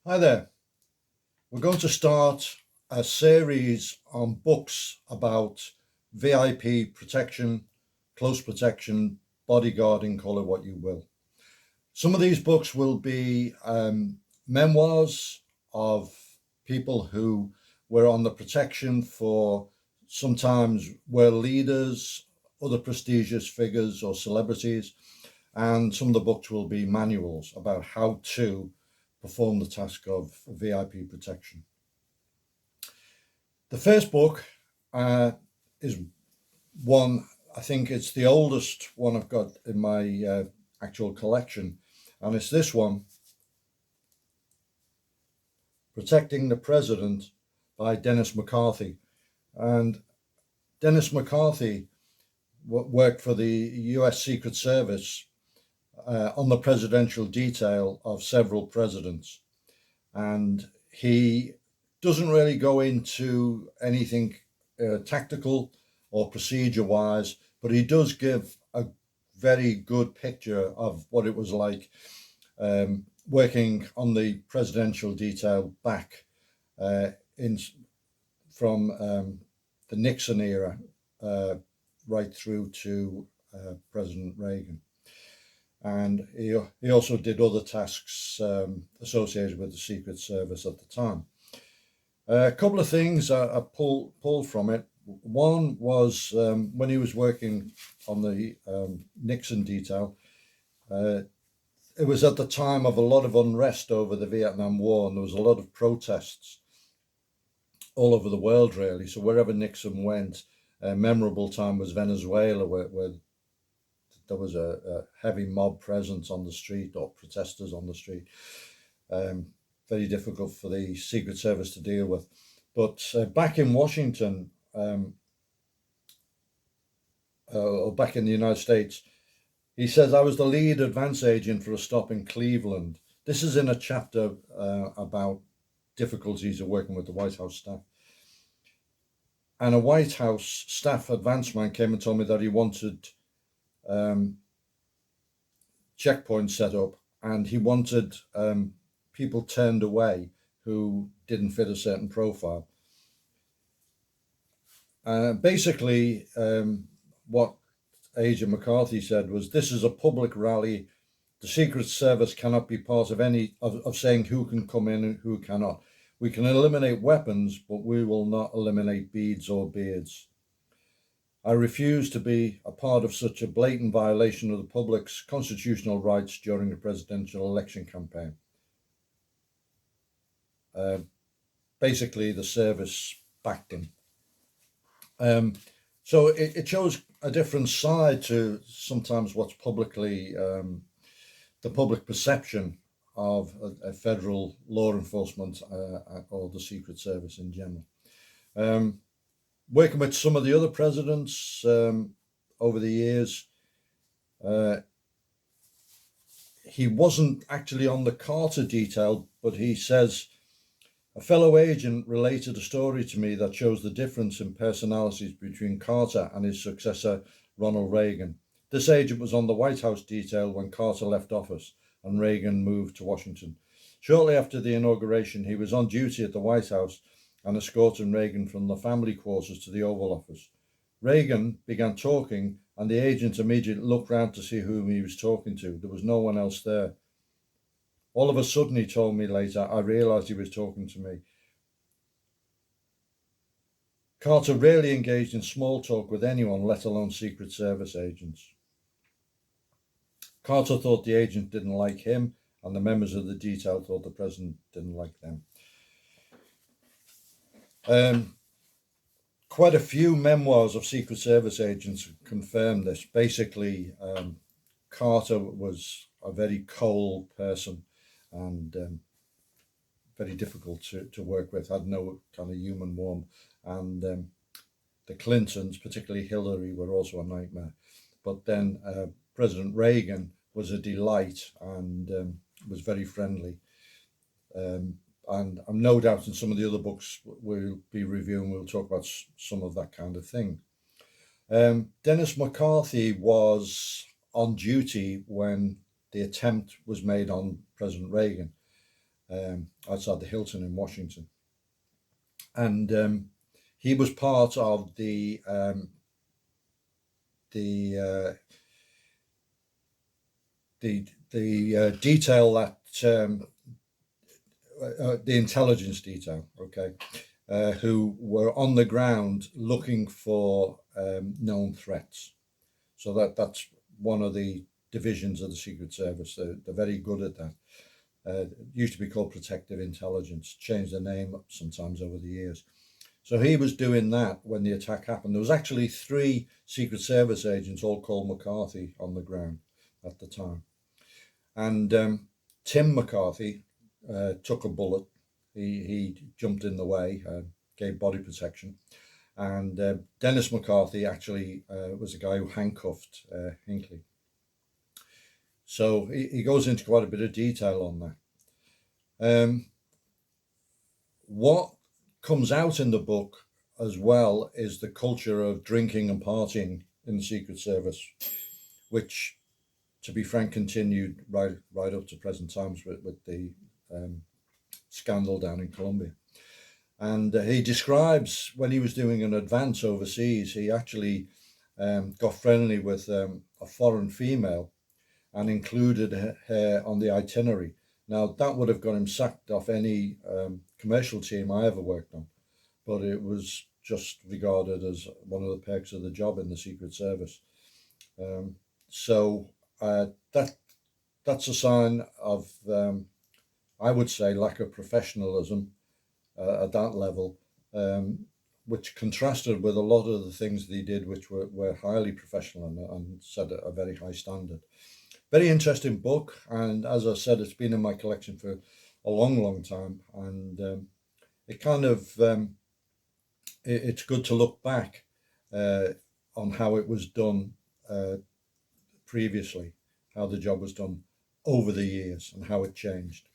Hi there. We're going to start a series on books about VIP protection, close protection, bodyguarding, call it what you will. Some of these books will be memoirs of people who were on the protection for sometimes were leaders, other prestigious figures or celebrities, and some of the books will be manuals about how to perform the task of VIP protection. The first book is one, I think it's the oldest one I've got in my actual collection, and it's this one, Protecting the President by Dennis McCarthy. And Dennis McCarthy worked for the US Secret Service on the presidential detail of several presidents. And he doesn't really go into anything tactical or procedure wise, but he does give a very good picture of what it was like working on the presidential detail back in from the Nixon era right through to President Reagan. And he also did other tasks associated with the Secret Service at the time. A couple of things I pulled from it. One was when he was working on the Nixon detail, it was at the time of a lot of unrest over the Vietnam War, and there was a lot of protests all over the world, really. So wherever Nixon went, a memorable time was Venezuela, where there was a heavy mob presence on the street or protesters on the street. Very difficult for the Secret Service to deal with. But back in Washington, or back in the United States, he says, I was the lead advance agent for a stop in Cleveland. This is in a chapter about difficulties of working with the White House staff. And a White House staff advance man came and told me that he wanted checkpoints set up, and he wanted people turned away who didn't fit a certain profile. Basically, what Agent McCarthy said was, this is a public rally. The Secret Service cannot be part of any of saying who can come in and who cannot. We can eliminate weapons, but we will not eliminate beads or beards. I refuse to be a part of such a blatant violation of the public's constitutional rights during the presidential election campaign. Basically, the service backed him. So it shows a different side to sometimes what's publicly the public perception of a federal law enforcement or the Secret Service in general. Working with some of the other presidents over the years, he wasn't actually on the Carter detail, but he says, a fellow agent related a story to me that shows the difference in personalities between Carter and his successor, Ronald Reagan. This agent was on the White House detail when Carter left office and Reagan moved to Washington. Shortly after the inauguration, he was on duty at the White House and escorting Reagan from the family quarters to the Oval Office. Reagan began talking, and the agent immediately looked round to see whom he was talking to. There was no one else there. All of a sudden, he told me later, I realized he was talking to me. Carter rarely engaged in small talk with anyone, let alone Secret Service agents. Carter thought the agent didn't like him, and the members of the detail thought the president didn't like them. Quite a few memoirs of Secret Service agents confirm this. Basically, Carter was a very cold person and very difficult to work with, had no kind of human warmth. And the Clintons, particularly Hillary, were also a nightmare. But then President Reagan was a delight and was very friendly. And I'm no doubt in some of the other books we'll be reviewing, we'll talk about some of that kind of thing. Dennis McCarthy was on duty when the attempt was made on President Reagan. outside the Hilton in Washington. And he was part of the detail that the intelligence detail, okay, who were on the ground looking for known threats. So that's one of the divisions of the Secret Service. They're very good at that. It used to be called Protective Intelligence, changed the name sometimes over the years. So he was doing that when the attack happened. There was actually 3 Secret Service agents, all called McCarthy, on the ground at the time. And Tim McCarthy took a bullet. He jumped in the way, gave body protection. And Dennis McCarthy actually was the guy who handcuffed Hinckley. So he goes into quite a bit of detail on that. What comes out in the book as well is the culture of drinking and partying in the Secret Service, which, to be frank, continued right up to present times with the scandal down in Colombia. And he describes when he was doing an advance overseas, he actually got friendly with a foreign female and included her on the itinerary. Now, that would have got him sacked off any commercial team I ever worked on, but it was just regarded as one of the perks of the job in the Secret Service. So that's a sign of, I would say, lack of professionalism at that level, which contrasted with a lot of the things that he did, which were highly professional and set a very high standard. Very interesting book, and as I said, it's been in my collection for a long time, and it kind of it's good to look back on how it was done previously, how the job was done over the years, and how it changed.